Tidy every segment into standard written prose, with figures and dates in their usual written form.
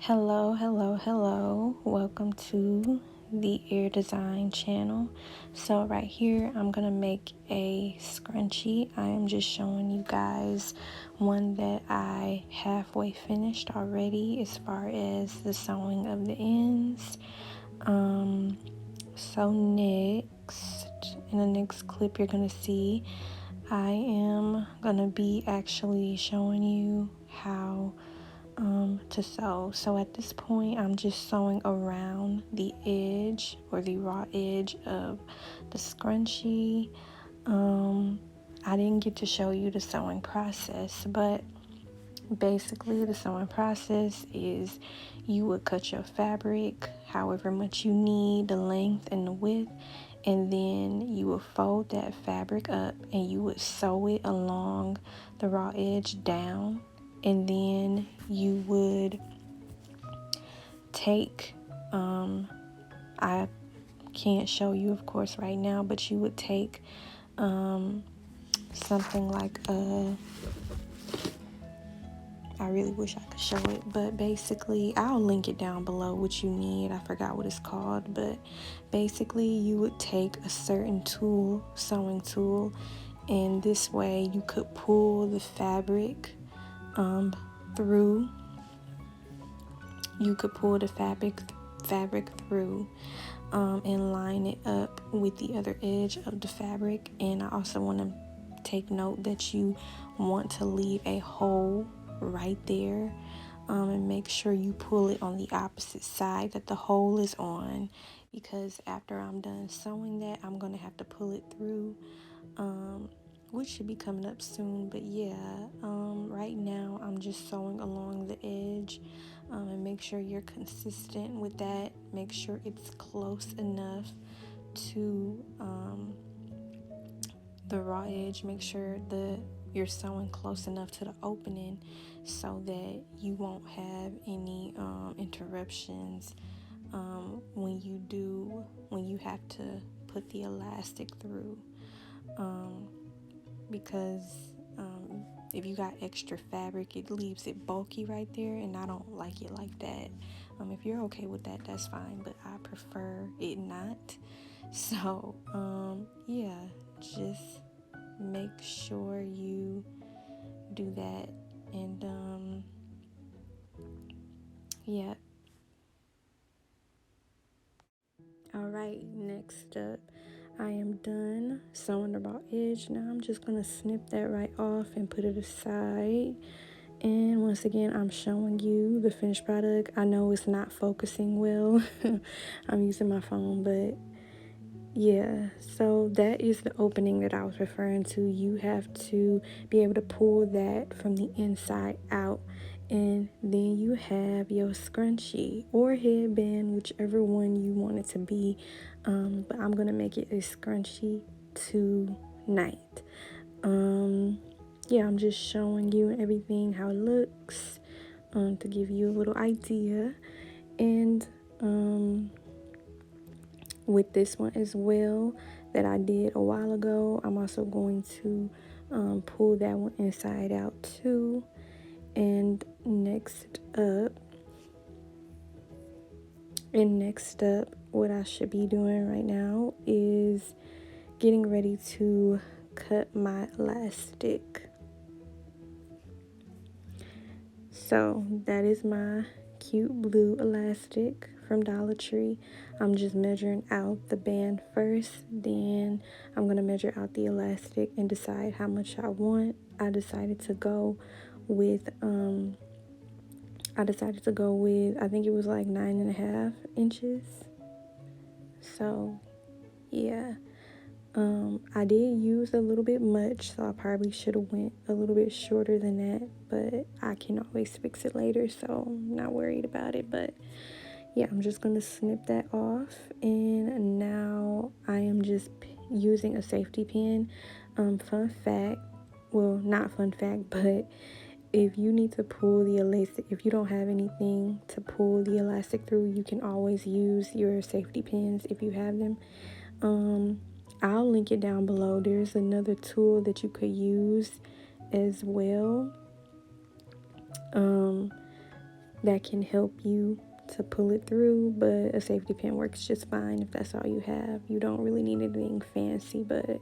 Hello, hello, hello. Welcome to the Ear Design channel. So right here, I'm going to make a scrunchie. I am just showing you guys one that I halfway finished already as far as the sewing of the ends. So next, in the next clip you're going to see, I am going to be actually showing you how to sew. So at this point, I'm just sewing around the edge or the raw edge of the scrunchie. I didn't get to show you the sewing process, but basically the sewing process is you would cut your fabric however much you need, the length and the width, and then you would fold that fabric up and you would sew it along the raw edge down, and then you would take I can't show you of course right now, but you would take something like I really wish I could show it, but basically I'll link it down below what you need. I forgot what it's called, but basically you would take a certain tool, sewing tool, and this way you could pull the fabric through. You could pull the fabric through and line it up with the other edge of the fabric. And I also want to take note that you want to leave a hole right there, and make sure you pull it on the opposite side that the hole is on, because after I'm done sewing that, I'm going to have to pull it through, which should be coming up soon. But yeah, right now I'm just sewing along the edge, and make sure you're consistent with that. Make sure it's close enough to the raw edge. Make sure you're sewing close enough to the opening so that you won't have any interruptions when you have to put the elastic through, because if you got extra fabric, it leaves it bulky right there, and I don't like it like that. If you're okay with that, that's fine, but I prefer it not. So yeah, just make sure you do that. And yeah. All right, next up, I am done sewing the raw edge. Now I'm just gonna snip that right off and put it aside. And once again, I'm showing you the finished product. I know it's not focusing well. I'm using my phone, but yeah, so that is the opening that I was referring to. You have to be able to pull that from the inside out, and then you have your scrunchie or headband, whichever one you want it to be. But I'm gonna make it a scrunchie tonight. Yeah, I'm just showing you everything, how it looks, to give you a little idea. And with this one as well that I did a while ago, I'm also going to pull that one inside out too. And next up, what I should be doing right now is getting ready to cut my elastic. So that is my cute blue elastic from Dollar Tree. I'm just measuring out the band first, then I'm going to measure out the elastic and decide how much I want. I decided to go with I think it was like 9.5 inches. So yeah, I did use a little bit much, so I probably should have went a little bit shorter than that, but I can always fix it later, so I'm not worried about it. But yeah, I'm just gonna snip that off, and now I am just using a safety pin. Fun fact, well, not fun fact, but if you need to pull the elastic, if you don't have anything to pull the elastic through, you can always use your safety pins if you have them. I'll link it down below. There's another tool that you could use as well. that can help you to pull it through, but a safety pin works just fine if that's all you have. You don't really need anything fancy, but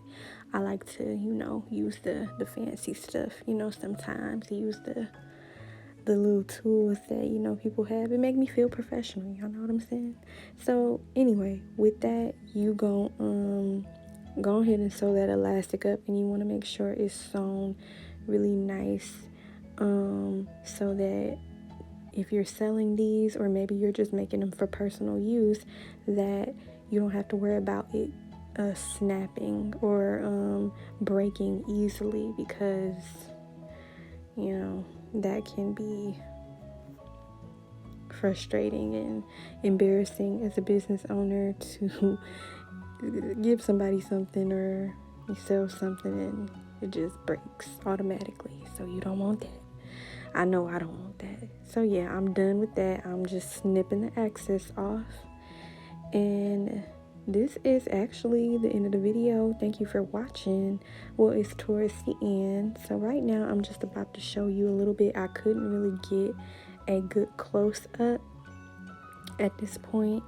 I like to, use the fancy stuff, sometimes use the little tools that, people have. It make me feel professional, y'all know what I'm saying? So anyway, with that, you go ahead and sew that elastic up, and you want to make sure it's sewn really nice, so that if you're selling these, or maybe you're just making them for personal use, that you don't have to worry about it snapping or breaking easily, because that can be frustrating and embarrassing as a business owner to give somebody something, or you sell something and it just breaks automatically. So you don't want that. I know I don't want that. So yeah, I'm done with that. I'm just snipping the excess off, and this is actually the end of the video. Thank you for watching. Well, it's towards the end, so right now I'm just about to show you a little bit. I couldn't really get a good close up at this point.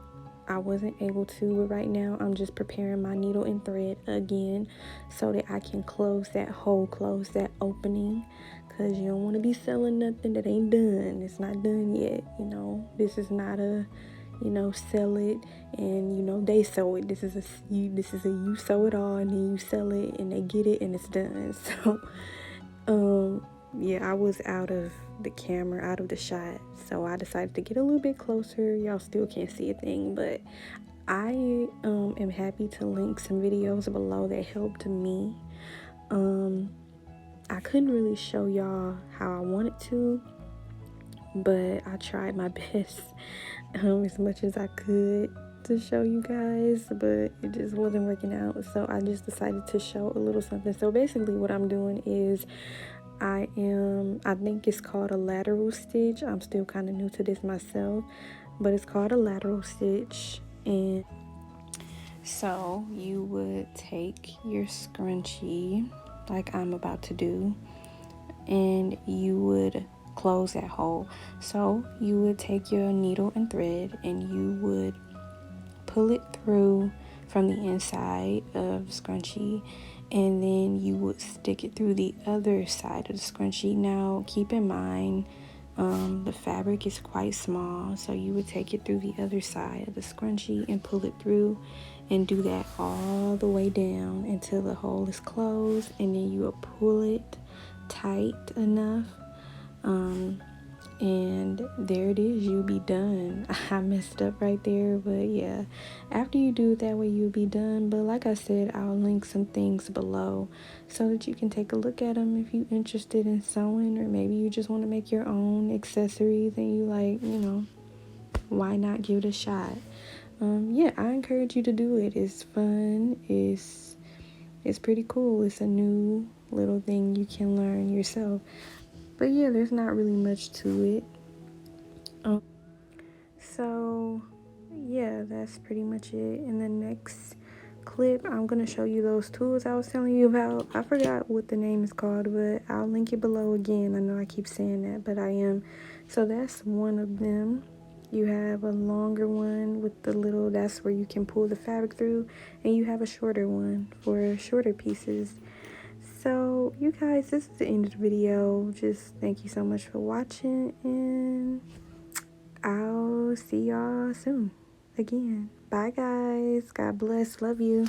I wasn't able to, but right now I'm just preparing my needle and thread again so that I can close that hole, close that opening, because you don't want to be selling nothing that ain't done. It's not done yet. This is not a sell it and they sew it. This is a you sew it all and then you sell it and they get it and it's done. So yeah, I was out of the camera, out of the shot, so I decided to get a little bit closer. Y'all still can't see a thing, but I am happy to link some videos below that helped me. I couldn't really show y'all how I wanted to, but I tried my best as much as I could to show you guys, but it just wasn't working out. So I just decided to show a little something. So basically what I'm doing is I think it's called a lateral stitch. I'm still kind of new to this myself, but it's called a lateral stitch. And so you would take your scrunchie like I'm about to do, and you would close that hole. So you would take your needle and thread and you would pull it through from the inside of the scrunchie, and then you would stick it through the other side of the scrunchie. Now keep in mind the fabric is quite small, so you would take it through the other side of the scrunchie and pull it through, and do that all the way down until the hole is closed, and then you will pull it tight enough, and there it is. You'll be done. I messed up right there, but yeah, after you do it that way, you'll be done. But like I said, I'll link some things below so that you can take a look at them if you're interested in sewing, or maybe you just want to make your own accessories and you like, why not give it a shot? Yeah, I encourage you to do it. It's fun. It's pretty cool. It's a new little thing you can learn yourself. But yeah, there's not really much to it. So yeah, that's pretty much it. In the next clip, I'm gonna show you those tools I was telling you about. I forgot what the name is called, but I'll link it below again. I know I keep saying that, but I am. So that's one of them. You have a longer one with the little, that's where you can pull the fabric through, and you have a shorter one for shorter pieces. So you guys, this is the end of the video. Just thank you so much for watching, and I'll see y'all soon again. Bye guys. God bless. Love you.